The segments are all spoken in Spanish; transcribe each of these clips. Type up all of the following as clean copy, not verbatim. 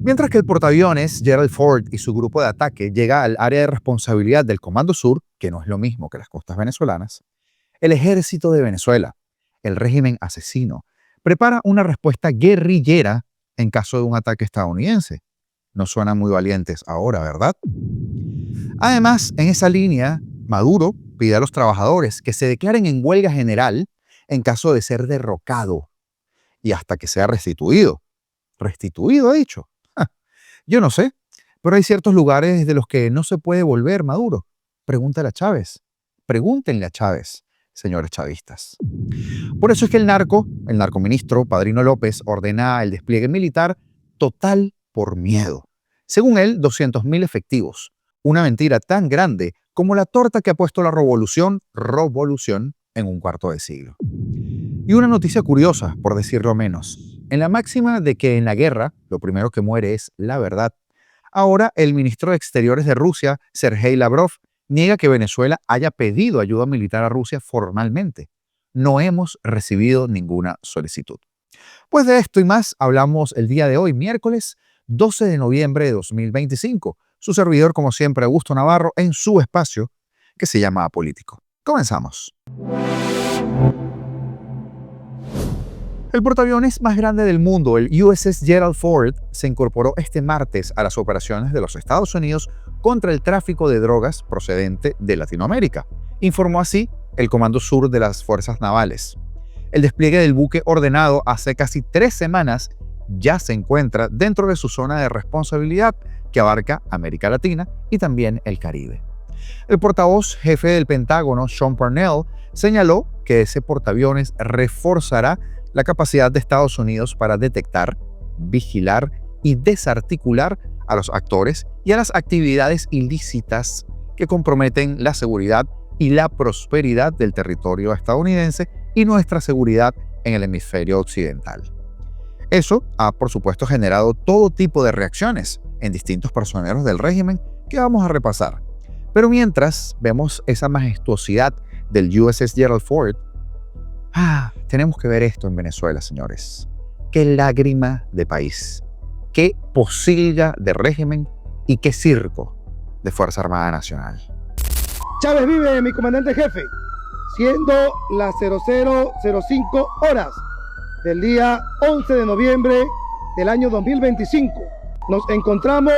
Mientras que el portaaviones Gerald Ford y su grupo de ataque llega al área de responsabilidad del Comando Sur, que no es lo mismo que las costas venezolanas, el ejército de Venezuela, el régimen asesino, prepara una respuesta guerrillera en caso de un ataque estadounidense. No suenan muy valientes ahora, ¿verdad? Además, en esa línea, Maduro pide a los trabajadores que se declaren en huelga general en caso de ser derrocado y hasta que sea restituido. ¿Restituido, ha dicho? Yo no sé, pero hay ciertos lugares de los que no se puede volver, Maduro. Pregúntale a Chávez. Pregúntenle a Chávez, señores chavistas. Por eso es que el narcoministro Padrino López, ordena el despliegue militar total por miedo. Según él, 200.000 efectivos. Una mentira tan grande como la torta que ha puesto la revolución en un cuarto de siglo. Y una noticia curiosa, por decirlo menos. En la máxima de que en la guerra lo primero que muere es la verdad, ahora el ministro de Exteriores de Rusia, Sergei Lavrov, niega que Venezuela haya pedido ayuda militar a Rusia formalmente. No hemos recibido ninguna solicitud. Pues de esto y más hablamos el día de hoy, miércoles 12 de noviembre de 2025. Su servidor, como siempre, Augusto Navarro, en su espacio que se llama Apolítico. Comenzamos. El portaaviones más grande del mundo, el USS Gerald Ford, se incorporó este martes a las operaciones de los Estados Unidos contra el tráfico de drogas procedente de Latinoamérica, informó así el Comando Sur de las Fuerzas Navales. El despliegue del buque, ordenado hace casi 3 semanas, ya se encuentra dentro de su zona de responsabilidad, que abarca América Latina y también el Caribe. El portavoz jefe del Pentágono, Sean Parnell, señaló que ese portaaviones reforzará la capacidad de Estados Unidos para detectar, vigilar y desarticular a los actores y a las actividades ilícitas que comprometen la seguridad y la prosperidad del territorio estadounidense y nuestra seguridad en el hemisferio occidental. Eso ha, por supuesto, generado todo tipo de reacciones en distintos personeros del régimen que vamos a repasar. Pero mientras vemos esa majestuosidad del USS Gerald Ford, tenemos que ver esto en Venezuela, señores. Qué lágrima de país, qué posilga de régimen y qué circo de Fuerza Armada Nacional. Chávez vive, mi comandante jefe, siendo las 00:05 horas del día 11 de noviembre del año 2025. Nos encontramos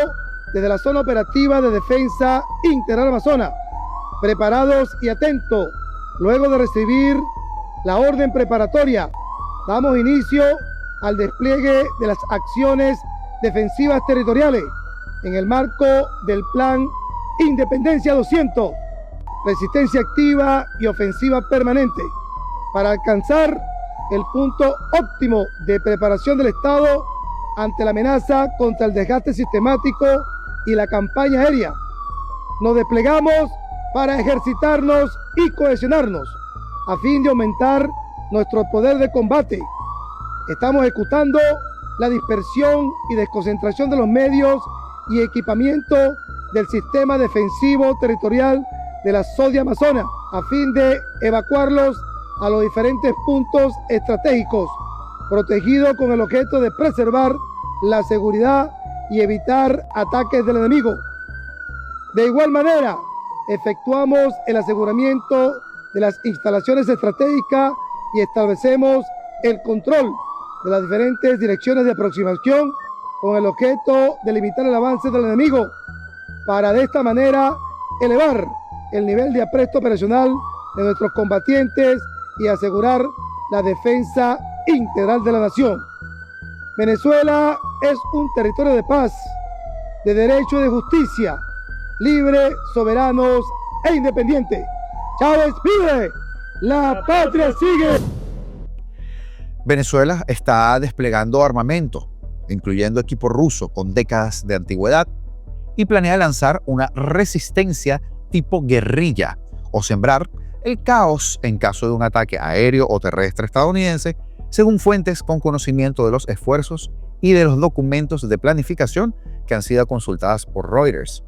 desde la zona operativa de defensa integral Amazonas, preparados y atentos. Luego de recibir la orden preparatoria, damos inicio al despliegue de las acciones defensivas territoriales en el marco del Plan Independencia 200, resistencia activa y ofensiva permanente, para alcanzar el punto óptimo de preparación del Estado ante la amenaza contra el desgaste sistemático y la campaña aérea. Nos desplegamos para ejercitarnos y cohesionarnos a fin de aumentar nuestro poder de combate. Estamos ejecutando la dispersión y desconcentración de los medios y equipamiento del sistema defensivo territorial de la SODI Amazonas a fin de evacuarlos a los diferentes puntos estratégicos, protegidos con el objeto de preservar la seguridad y evitar ataques del enemigo. De igual manera, efectuamos el aseguramiento de las instalaciones estratégicas y establecemos el control de las diferentes direcciones de aproximación con el objeto de limitar el avance del enemigo, para de esta manera elevar el nivel de apresto operacional de nuestros combatientes y asegurar la defensa integral de la nación. Venezuela es un territorio de paz, de derecho y de justicia, libre, soberanos e independiente. Chávez vive, la patria sigue. Venezuela está desplegando armamento, incluyendo equipo ruso con décadas de antigüedad, y planea lanzar una resistencia tipo guerrilla o sembrar el caos en caso de un ataque aéreo o terrestre estadounidense, según fuentes con conocimiento de los esfuerzos y de los documentos de planificación que han sido consultadas por Reuters.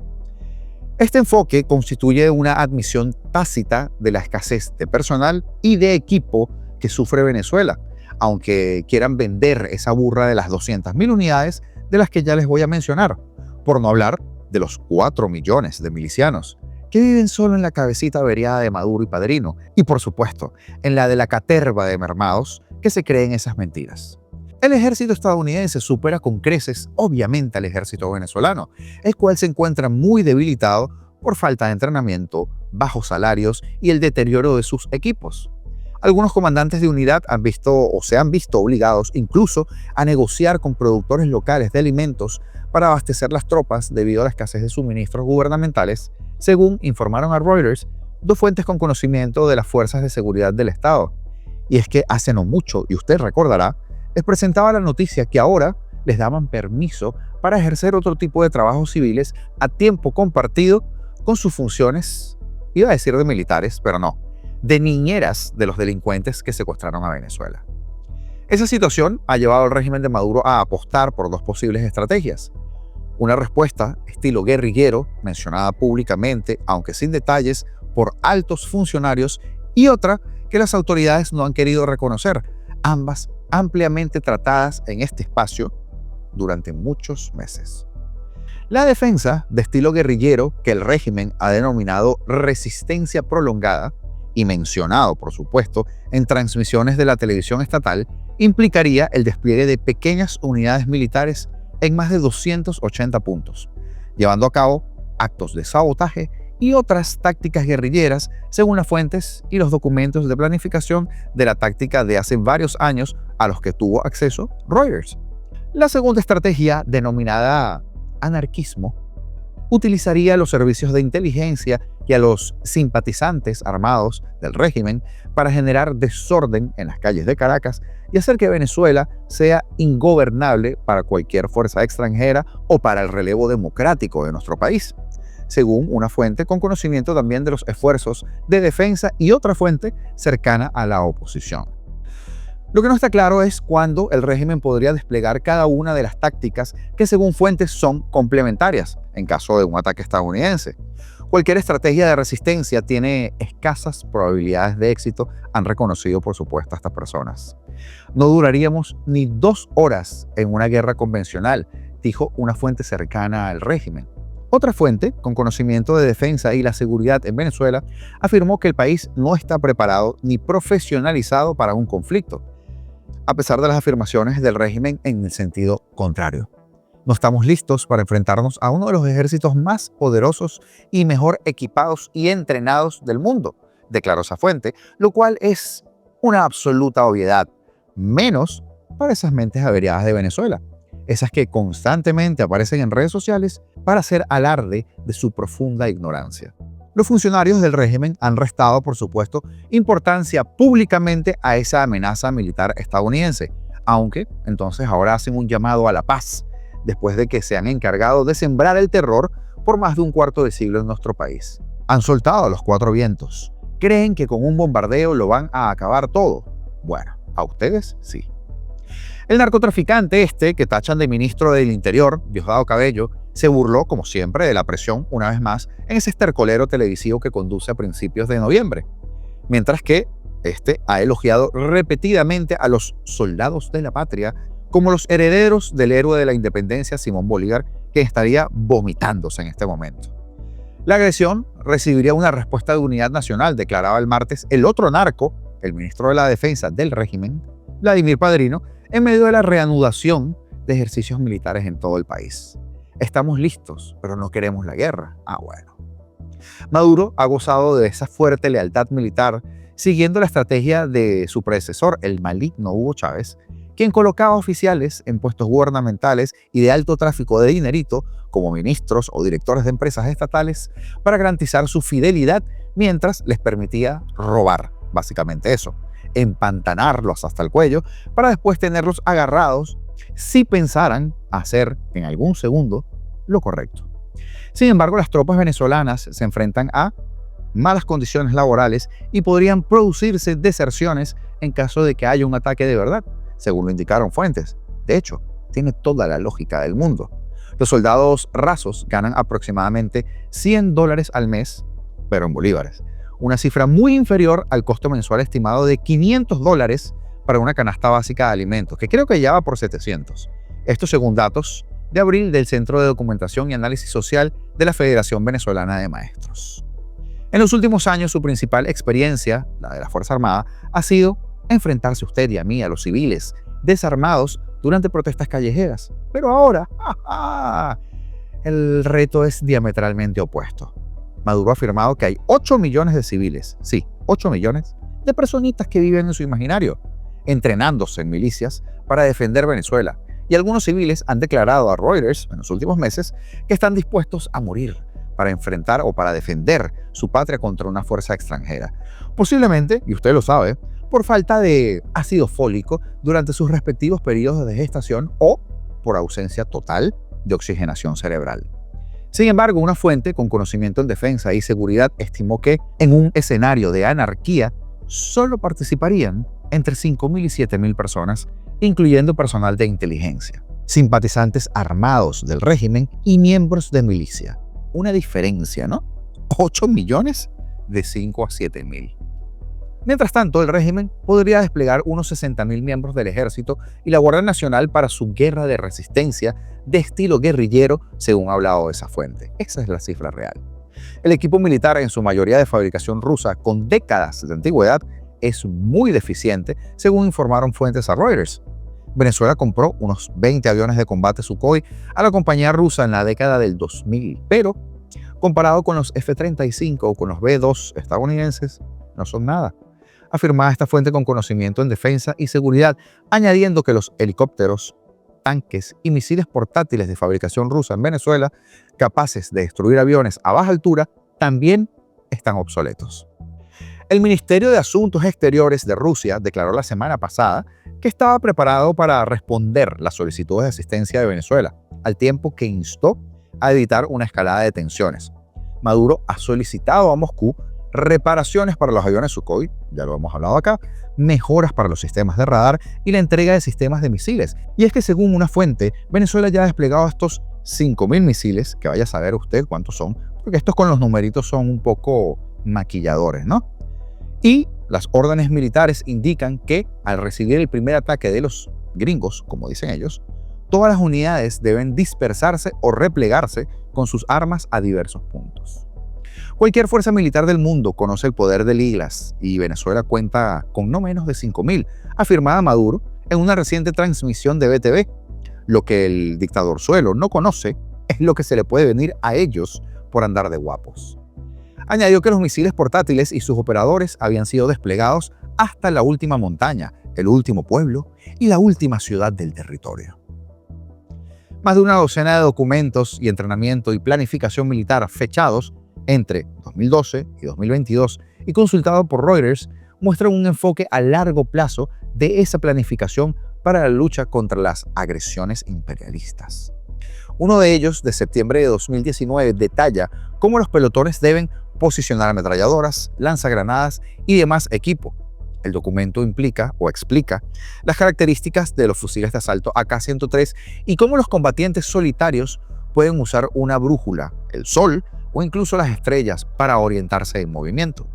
Este enfoque constituye una admisión tácita de la escasez de personal y de equipo que sufre Venezuela, aunque quieran vender esa burra de las 200.000 unidades de las que ya les voy a mencionar, por no hablar de los 4 millones de milicianos que viven solo en la cabecita averiada de Maduro y Padrino, y por supuesto, en la de la caterva de mermados que se creen esas mentiras. El ejército estadounidense supera con creces, obviamente, al ejército venezolano, el cual se encuentra muy debilitado por falta de entrenamiento, bajos salarios y el deterioro de sus equipos. Algunos comandantes de unidad se han visto obligados incluso a negociar con productores locales de alimentos para abastecer las tropas debido a la escasez de suministros gubernamentales, según informaron a Reuters 2 fuentes con conocimiento de las fuerzas de seguridad del Estado. Y es que hace no mucho, y usted recordará, les presentaba la noticia que ahora les daban permiso para ejercer otro tipo de trabajos civiles a tiempo compartido con sus funciones, iba a decir de militares, pero no, de niñeras de los delincuentes que secuestraron a Venezuela. Esa situación ha llevado al régimen de Maduro a apostar por 2 posibles estrategias. Una respuesta estilo guerrillero, mencionada públicamente, aunque sin detalles, por altos funcionarios, y otra que las autoridades no han querido reconocer, ambas ampliamente tratadas en este espacio durante muchos meses. La defensa de estilo guerrillero, que el régimen ha denominado resistencia prolongada, y mencionado, por supuesto, en transmisiones de la televisión estatal, implicaría el despliegue de pequeñas unidades militares en más de 280 puntos, llevando a cabo actos de sabotaje y otras tácticas guerrilleras, según las fuentes y los documentos de planificación de la táctica de hace varios años a los que tuvo acceso Reuters. La segunda estrategia, denominada anarquismo, utilizaría los servicios de inteligencia y a los simpatizantes armados del régimen para generar desorden en las calles de Caracas y hacer que Venezuela sea ingobernable para cualquier fuerza extranjera o para el relevo democrático de nuestro país, según una fuente con conocimiento también de los esfuerzos de defensa y otra fuente cercana a la oposición. Lo que no está claro es cuándo el régimen podría desplegar cada una de las tácticas que, según fuentes, son complementarias en caso de un ataque estadounidense. Cualquier estrategia de resistencia tiene escasas probabilidades de éxito, han reconocido por supuesto a estas personas. No duraríamos ni 2 horas en una guerra convencional, dijo una fuente cercana al régimen. Otra fuente, con conocimiento de defensa y la seguridad en Venezuela, afirmó que el país no está preparado ni profesionalizado para un conflicto, a pesar de las afirmaciones del régimen en el sentido contrario. No estamos listos para enfrentarnos a uno de los ejércitos más poderosos y mejor equipados y entrenados del mundo, declaró esa fuente, lo cual es una absoluta obviedad, menos para esas mentes averiadas de Venezuela, esas que constantemente aparecen en redes sociales para hacer alarde de su profunda ignorancia. Los funcionarios del régimen han restado, por supuesto, importancia públicamente a esa amenaza militar estadounidense, aunque entonces ahora hacen un llamado a la paz, después de que se han encargado de sembrar el terror por más de un cuarto de siglo en nuestro país. Han soltado a los 4 vientos. ¿Creen que con un bombardeo lo van a acabar todo? Bueno, a ustedes sí. El narcotraficante que tachan de ministro del Interior, Diosdado Cabello, se burló, como siempre, de la presión, una vez más, en ese estercolero televisivo que conduce a principios de noviembre. Mientras que ha elogiado repetidamente a los soldados de la patria como los herederos del héroe de la independencia, Simón Bolívar, que estaría vomitándose en este momento. La agresión recibiría una respuesta de unidad nacional, declaraba el martes el otro narco, el ministro de la Defensa del régimen, Vladimir Padrino, en medio de la reanudación de ejercicios militares en todo el país. Estamos listos, pero no queremos la guerra. Bueno. Maduro ha gozado de esa fuerte lealtad militar, siguiendo la estrategia de su predecesor, el maligno Hugo Chávez, quien colocaba oficiales en puestos gubernamentales y de alto tráfico de dinerito, como ministros o directores de empresas estatales, para garantizar su fidelidad mientras les permitía robar, básicamente eso, empantanarlos hasta el cuello para después tenerlos agarrados si pensaran hacer en algún segundo lo correcto. Sin embargo, las tropas venezolanas se enfrentan a malas condiciones laborales y podrían producirse deserciones en caso de que haya un ataque de verdad, según lo indicaron fuentes. De hecho, tiene toda la lógica del mundo. Los soldados rasos ganan aproximadamente $100 al mes, pero en bolívares, una cifra muy inferior al costo mensual estimado de $500 para una canasta básica de alimentos, que creo que ya va por 700. Esto según datos de abril del Centro de Documentación y Análisis Social de la Federación Venezolana de Maestros. En los últimos años, su principal experiencia, la de la Fuerza Armada, ha sido enfrentarse usted y a mí, a los civiles, desarmados durante protestas callejeras. Pero ahora, el reto es diametralmente opuesto. Maduro ha afirmado que hay 8 millones de civiles, sí, 8 millones de personitas que viven en su imaginario, entrenándose en milicias para defender Venezuela. Y algunos civiles han declarado a Reuters en los últimos meses que están dispuestos a morir para enfrentar o para defender su patria contra una fuerza extranjera. Posiblemente, y usted lo sabe, por falta de ácido fólico durante sus respectivos periodos de gestación o por ausencia total de oxigenación cerebral. Sin embargo, una fuente con conocimiento en defensa y seguridad estimó que en un escenario de anarquía solo participarían entre 5.000 y 7.000 personas, incluyendo personal de inteligencia, simpatizantes armados del régimen y miembros de milicia. Una diferencia, ¿no? 8 millones de 5 a 7.000. Mientras tanto, el régimen podría desplegar unos 60.000 miembros del ejército y la Guardia Nacional para su guerra de resistencia de estilo guerrillero, según ha hablado esa fuente. Esa es la cifra real. El equipo militar, en su mayoría de fabricación rusa, con décadas de antigüedad, es muy deficiente, según informaron fuentes a Reuters. Venezuela compró unos 20 aviones de combate Sukhoi a la compañía rusa en la década del 2000, pero comparado con los F-35 o con los B-2 estadounidenses, no son nada, afirmaba esta fuente con conocimiento en defensa y seguridad, añadiendo que los helicópteros, tanques y misiles portátiles de fabricación rusa en Venezuela, capaces de destruir aviones a baja altura, también están obsoletos. El Ministerio de Asuntos Exteriores de Rusia declaró la semana pasada que estaba preparado para responder las solicitudes de asistencia de Venezuela, al tiempo que instó a evitar una escalada de tensiones. Maduro ha solicitado a Moscú reparaciones para los aviones Sukhoi, ya lo hemos hablado acá, mejoras para los sistemas de radar y la entrega de sistemas de misiles. Y es que según una fuente, Venezuela ya ha desplegado estos 5.000 misiles, que vaya a saber usted cuántos son, porque estos con los numeritos son un poco maquilladores, ¿no? Y las órdenes militares indican que al recibir el primer ataque de los gringos, como dicen ellos, todas las unidades deben dispersarse o replegarse con sus armas a diversos puntos. Cualquier fuerza militar del mundo conoce el poder del IGLAS y Venezuela cuenta con no menos de 5.000, afirmaba Maduro en una reciente transmisión de BTV. Lo que el dictador suelo no conoce es lo que se le puede venir a ellos por andar de guapos. Añadió que los misiles portátiles y sus operadores habían sido desplegados hasta la última montaña, el último pueblo y la última ciudad del territorio. Más de una docena de documentos y entrenamiento y planificación militar fechados entre 2012 y 2022 y consultado por Reuters muestran un enfoque a largo plazo de esa planificación para la lucha contra las agresiones imperialistas. Uno de ellos, de septiembre de 2019, detalla cómo los pelotones deben posicionar ametralladoras, lanzagranadas y demás equipo. El documento implica o explica las características de los fusiles de asalto AK-103 y cómo los combatientes solitarios pueden usar una brújula, el sol o incluso las estrellas para orientarse en movimiento.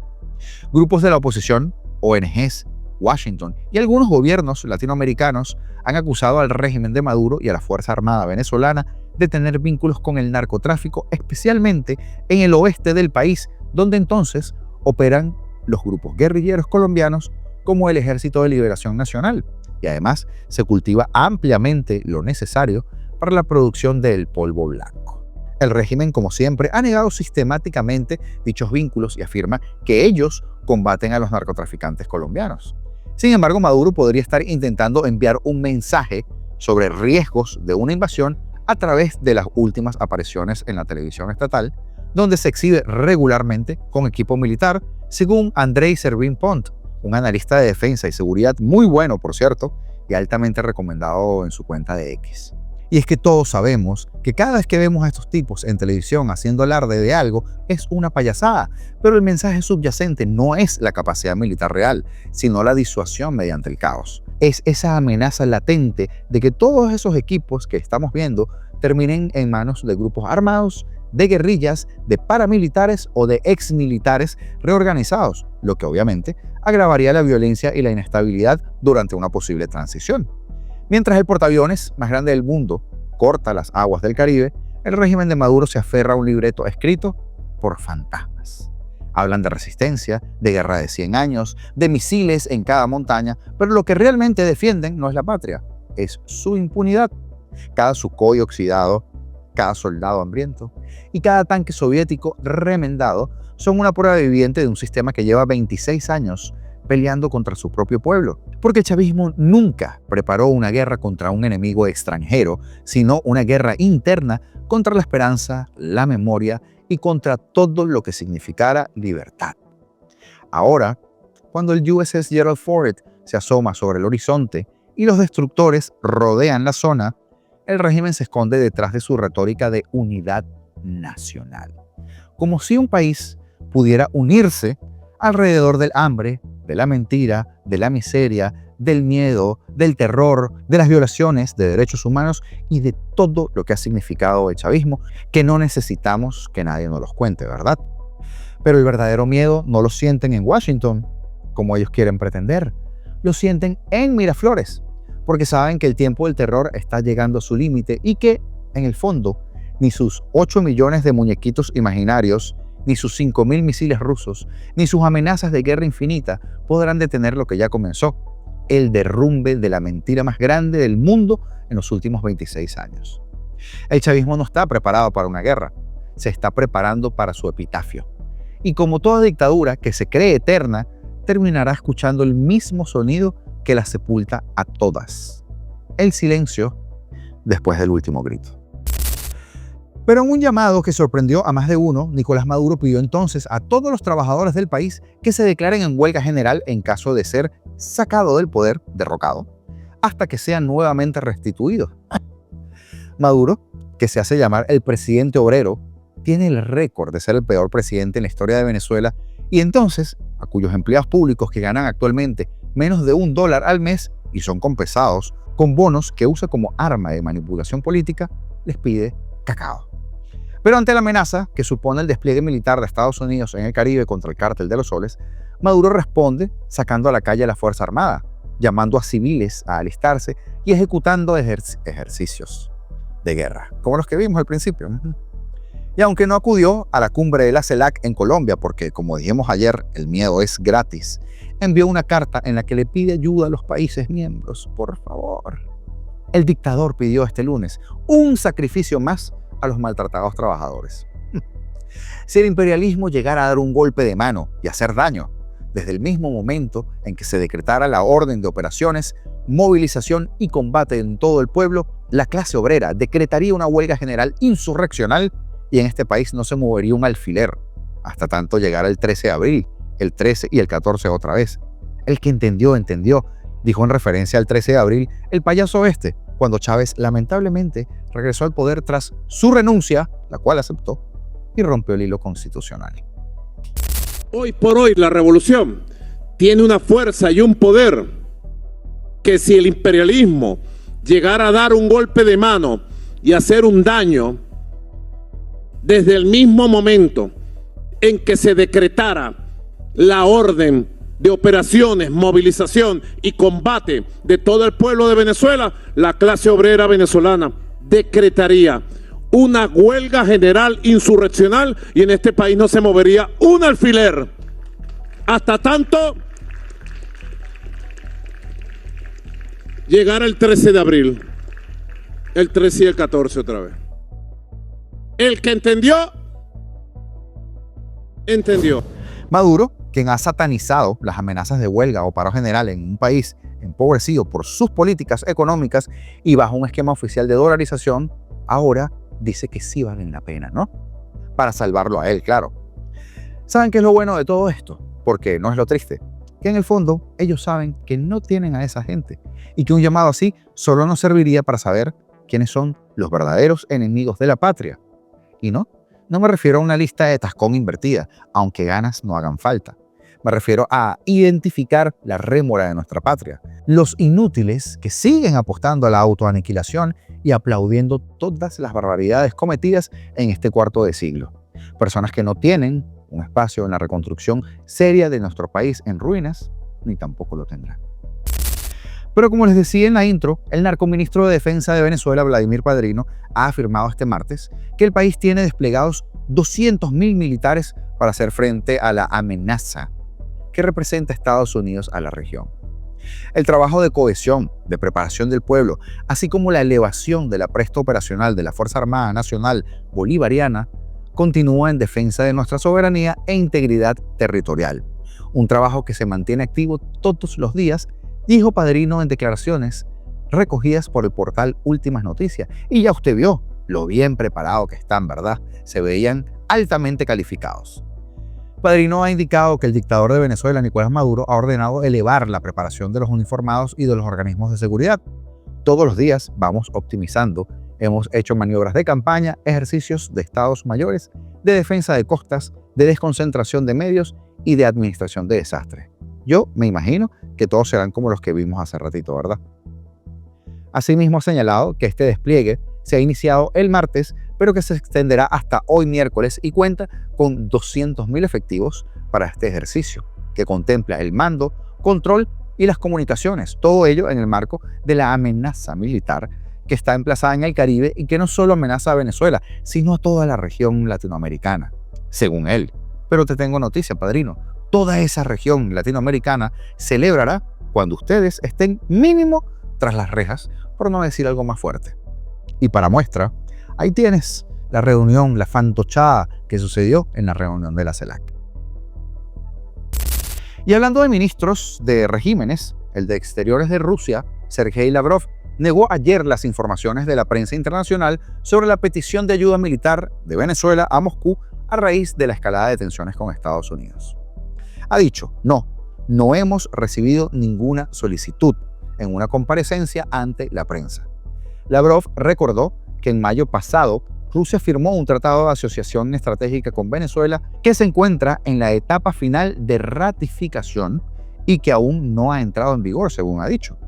Grupos de la oposición, ONGs, Washington y algunos gobiernos latinoamericanos han acusado al régimen de Maduro y a la Fuerza Armada venezolana de tener vínculos con el narcotráfico, especialmente en el oeste del país, donde entonces operan los grupos guerrilleros colombianos como el Ejército de Liberación Nacional, y además se cultiva ampliamente lo necesario para la producción del polvo blanco. El régimen, como siempre, ha negado sistemáticamente dichos vínculos y afirma que ellos combaten a los narcotraficantes colombianos. Sin embargo, Maduro podría estar intentando enviar un mensaje sobre riesgos de una invasión a través de las últimas apariciones en la televisión estatal, donde se exhibe regularmente con equipo militar, según Andrei Servin-Pont, un analista de defensa y seguridad muy bueno, por cierto, y altamente recomendado en su cuenta de X. Y es que todos sabemos que cada vez que vemos a estos tipos en televisión haciendo alarde de algo es una payasada, pero el mensaje subyacente no es la capacidad militar real, sino la disuasión mediante el caos. Es esa amenaza latente de que todos esos equipos que estamos viendo terminen en manos de grupos armados, de guerrillas, de paramilitares o de exmilitares reorganizados, lo que obviamente agravaría la violencia y la inestabilidad durante una posible transición. Mientras el portaaviones más grande del mundo, corta las aguas del Caribe, el régimen de Maduro se aferra a un libreto escrito por fantasmas. Hablan de resistencia, de guerra de 100 años, de misiles en cada montaña, pero lo que realmente defienden no es la patria, es su impunidad. Cada Sukhoi oxidado, cada soldado hambriento y cada tanque soviético remendado son una prueba viviente de un sistema que lleva 26 años peleando contra su propio pueblo. Porque el chavismo nunca preparó una guerra contra un enemigo extranjero, sino una guerra interna contra la esperanza, la memoria y contra todo lo que significara libertad. Ahora, cuando el USS Gerald Ford se asoma sobre el horizonte y los destructores rodean la zona, el régimen se esconde detrás de su retórica de unidad nacional. Como si un país pudiera unirse alrededor del hambre, de la mentira, de la miseria, del miedo, del terror, de las violaciones de derechos humanos y de todo lo que ha significado el chavismo, que no necesitamos que nadie nos los cuente, ¿verdad? Pero el verdadero miedo no lo sienten en Washington, como ellos quieren pretender. Lo sienten en Miraflores, porque saben que el tiempo del terror está llegando a su límite y que, en el fondo, ni sus 8 millones de muñequitos imaginarios, ni sus 5.000 misiles rusos, ni sus amenazas de guerra infinita podrán detener lo que ya comenzó, el derrumbe de la mentira más grande del mundo en los últimos 26 años. El chavismo no está preparado para una guerra, se está preparando para su epitafio. Y como toda dictadura que se cree eterna, terminará escuchando el mismo sonido que las sepulta a todas: el silencio después del último grito. Pero en un llamado que sorprendió a más de uno, Nicolás Maduro pidió entonces a todos los trabajadores del país que se declaren en huelga general en caso de ser sacado del poder, derrocado, hasta que sean nuevamente restituidos. Maduro, que se hace llamar el presidente obrero, tiene el récord de ser el peor presidente en la historia de Venezuela, y entonces a cuyos empleados públicos que ganan actualmente menos de $1 al mes y son compensados con bonos que usa como arma de manipulación política, les pide cacao. Pero ante la amenaza que supone el despliegue militar de Estados Unidos en el Caribe contra el Cártel de los Soles, Maduro responde sacando a la calle a la Fuerza Armada, llamando a civiles a alistarse y ejecutando ejercicios de guerra, como los que vimos al principio. Y aunque no acudió a la cumbre de la CELAC en Colombia, porque como dijimos ayer, el miedo es gratis, envió una carta en la que le pide ayuda a los países miembros, por favor. El dictador pidió este lunes un sacrificio más a los maltratados trabajadores. Si el imperialismo llegara a dar un golpe de mano y hacer daño, desde el mismo momento en que se decretara la orden de operaciones, movilización y combate en todo el pueblo, la clase obrera decretaría una huelga general insurreccional y en este país no se movería un alfiler, hasta tanto llegara el 13 de abril, el 13 y el 14 otra vez. El que entendió, entendió, dijo en referencia al 13 de abril el payaso este, cuando Chávez lamentablemente regresó al poder tras su renuncia, la cual aceptó, y rompió el hilo constitucional. Hoy por hoy la revolución tiene una fuerza y un poder que si el imperialismo llegara a dar un golpe de mano y hacer un daño, desde el mismo momento en que se decretara la orden de operaciones, movilización y combate de todo el pueblo de Venezuela, la clase obrera venezolana decretaría una huelga general insurreccional y en este país no se movería un alfiler hasta tanto llegara el 13 de abril, el 13 y el 14 otra vez. El que entendió, entendió. Maduro, quien ha satanizado las amenazas de huelga o paro general en un país empobrecido por sus políticas económicas y bajo un esquema oficial de dolarización, ahora dice que sí valen la pena, ¿no? Para salvarlo a él, claro. ¿Saben qué es lo bueno de todo esto? Porque no es lo triste. Que en el fondo ellos saben que no tienen a esa gente y que un llamado así solo nos serviría para saber quiénes son los verdaderos enemigos de la patria. Y no me refiero a una lista de tascón invertida, aunque ganas no hagan falta. Me refiero a identificar la rémora de nuestra patria, los inútiles que siguen apostando a la autoaniquilación y aplaudiendo todas las barbaridades cometidas en este cuarto de siglo. Personas que no tienen un espacio en la reconstrucción seria de nuestro país en ruinas, ni tampoco lo tendrán. Pero como les decía en la intro, el narcoministro de Defensa de Venezuela, Vladimir Padrino, ha afirmado este martes que el país tiene desplegados 200.000 militares para hacer frente a la amenaza que representa Estados Unidos a la región. El trabajo de cohesión, de preparación del pueblo, así como la elevación de la presta operacional de la Fuerza Armada Nacional Bolivariana, continúa en defensa de nuestra soberanía e integridad territorial. Un trabajo que se mantiene activo todos los días, dijo Padrino en declaraciones recogidas por el portal Últimas Noticias. Y ya usted vio lo bien preparado que están, ¿verdad? Se veían altamente calificados. Padrino ha indicado que el dictador de Venezuela, Nicolás Maduro, ha ordenado elevar la preparación de los uniformados y de los organismos de seguridad. Todos los días vamos optimizando. Hemos hecho maniobras de campaña, ejercicios de estados mayores, de defensa de costas, de desconcentración de medios y de administración de desastres. Yo me imagino que todos serán como los que vimos hace ratito, ¿verdad? Asimismo ha señalado que este despliegue se ha iniciado el martes, pero que se extenderá hasta hoy miércoles y cuenta con 200.000 efectivos para este ejercicio, que contempla el mando, control y las comunicaciones, todo ello en el marco de la amenaza militar que está emplazada en el Caribe y que no solo amenaza a Venezuela, sino a toda la región latinoamericana, según él. Pero te tengo noticia, Padrino, toda esa región latinoamericana celebrará cuando ustedes estén mínimo tras las rejas, por no decir algo más fuerte. Y para muestra, ahí tienes la reunión, la fantochada que sucedió en la reunión de la CELAC. Y hablando de ministros de regímenes, el de Exteriores de Rusia, Sergei Lavrov, negó ayer las informaciones de la prensa internacional sobre la petición de ayuda militar de Venezuela a Moscú a raíz de la escalada de tensiones con Estados Unidos. Ha dicho, no hemos recibido ninguna solicitud en una comparecencia ante la prensa. Lavrov recordó que en mayo pasado Rusia firmó un tratado de asociación estratégica con Venezuela que se encuentra en la etapa final de ratificación y que aún no ha entrado en vigor, según ha dicho.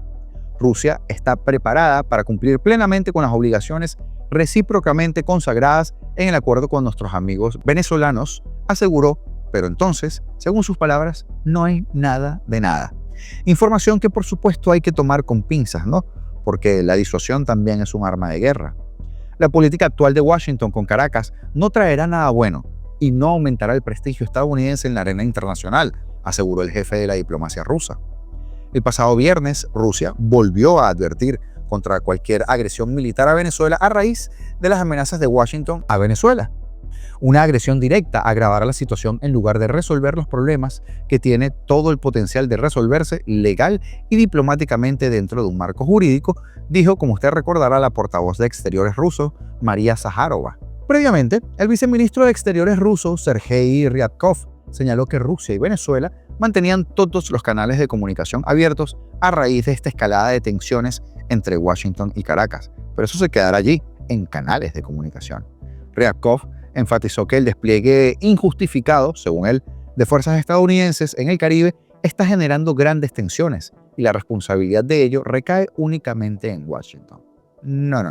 Rusia está preparada para cumplir plenamente con las obligaciones recíprocamente consagradas en el acuerdo con nuestros amigos venezolanos, aseguró, pero entonces, según sus palabras, no hay nada de nada. Información que por supuesto hay que tomar con pinzas, ¿no? Porque la disuasión también es un arma de guerra. La política actual de Washington con Caracas no traerá nada bueno y no aumentará el prestigio estadounidense en la arena internacional, aseguró el jefe de la diplomacia rusa. El pasado viernes, Rusia volvió a advertir contra cualquier agresión militar a Venezuela a raíz de las amenazas de Washington a Venezuela. Una agresión directa agravará la situación en lugar de resolver los problemas que tiene todo el potencial de resolverse legal y diplomáticamente dentro de un marco jurídico, dijo, como usted recordará, la portavoz de Exteriores ruso, María Zaharova. Previamente, el viceministro de Exteriores ruso, Sergei Ryabkov, señaló que Rusia y Venezuela mantenían todos los canales de comunicación abiertos a raíz de esta escalada de tensiones entre Washington y Caracas, pero eso se quedará allí, en canales de comunicación. Ryabkov enfatizó que el despliegue injustificado, según él, de fuerzas estadounidenses en el Caribe está generando grandes tensiones y la responsabilidad de ello recae únicamente en Washington. No.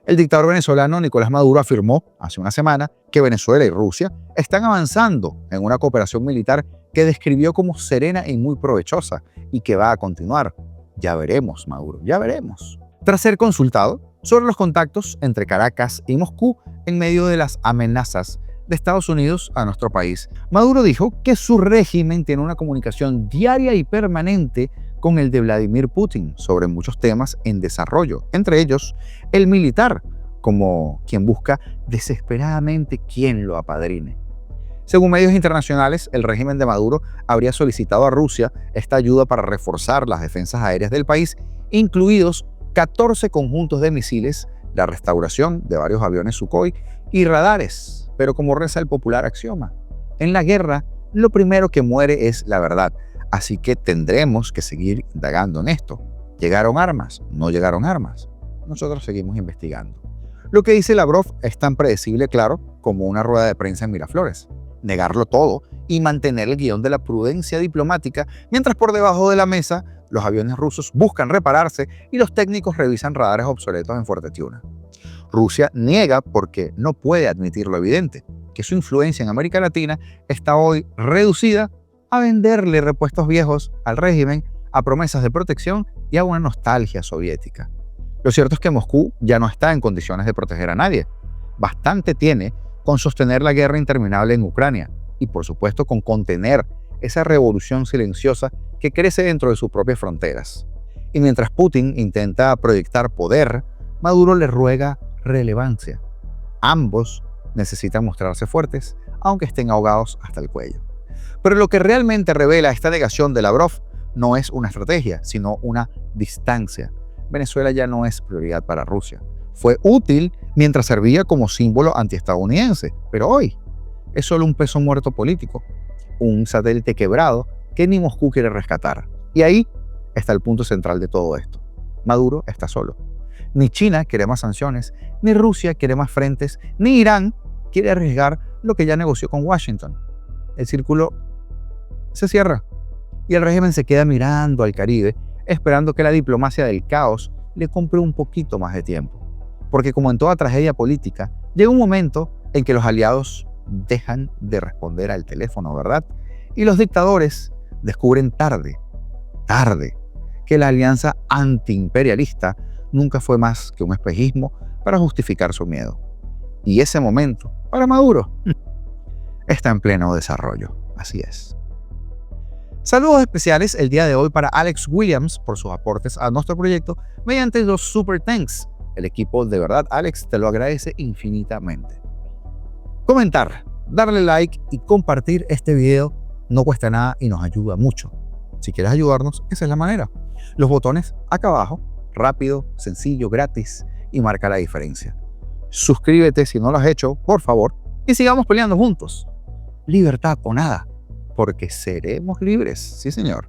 El dictador venezolano Nicolás Maduro afirmó hace una semana que Venezuela y Rusia están avanzando en una cooperación militar que describió como serena y muy provechosa y que va a continuar. Ya veremos, Maduro, ya veremos. Tras ser consultado sobre los contactos entre Caracas y Moscú en medio de las amenazas de Estados Unidos a nuestro país, Maduro dijo que su régimen tiene una comunicación diaria y permanente con el de Vladimir Putin sobre muchos temas en desarrollo, entre ellos el militar, como quien busca desesperadamente quien lo apadrine. Según medios internacionales, el régimen de Maduro habría solicitado a Rusia esta ayuda para reforzar las defensas aéreas del país, incluidos 14 conjuntos de misiles, la restauración de varios aviones Sukhoi y radares. Pero como reza el popular axioma, en la guerra lo primero que muere es la verdad, así que tendremos que seguir indagando en esto. ¿Llegaron armas? ¿No llegaron armas? Nosotros seguimos investigando. Lo que dice Lavrov es tan predecible, claro, como una rueda de prensa en Miraflores. Negarlo todo y mantener el guión de la prudencia diplomática, mientras por debajo de la mesa los aviones rusos buscan repararse y los técnicos revisan radares obsoletos en Fuerte Tiuna. Rusia niega porque no puede admitir lo evidente, que su influencia en América Latina está hoy reducida a venderle repuestos viejos al régimen a promesas de protección y a una nostalgia soviética. Lo cierto es que Moscú ya no está en condiciones de proteger a nadie. Bastante tiene con sostener la guerra interminable en Ucrania y, por supuesto, con contener esa revolución silenciosa que crece dentro de sus propias fronteras. Y mientras Putin intenta proyectar poder, Maduro le ruega relevancia. Ambos necesitan mostrarse fuertes, aunque estén ahogados hasta el cuello. Pero lo que realmente revela esta negación de Lavrov no es una estrategia, sino una distancia. Venezuela ya no es prioridad para Rusia. Fue útil mientras servía como símbolo antiestadounidense, pero hoy es solo un peso muerto político, un satélite quebrado que ni Moscú quiere rescatar. Y ahí está el punto central de todo esto. Maduro está solo. Ni China quiere más sanciones, ni Rusia quiere más frentes, ni Irán quiere arriesgar lo que ya negoció con Washington. El círculo se cierra y el régimen se queda mirando al Caribe, esperando que la diplomacia del caos le compre un poquito más de tiempo. Porque como en toda tragedia política, llega un momento en que los aliados dejan de responder al teléfono, ¿verdad? Y los dictadores descubren tarde, que la alianza antiimperialista nunca fue más que un espejismo para justificar su miedo. Y ese momento, para Maduro, está en pleno desarrollo. Así es. Saludos especiales el día de hoy para Alex Williams por sus aportes a nuestro proyecto mediante los Super Thanks. El equipo, de verdad, Alex, te lo agradece infinitamente. Comentar, darle like y compartir este video no cuesta nada y nos ayuda mucho. Si quieres ayudarnos, esa es la manera. Los botones acá abajo, rápido, sencillo, gratis y marca la diferencia. Suscríbete si no lo has hecho, por favor, y sigamos peleando juntos. Libertad o nada, porque seremos libres, sí señor.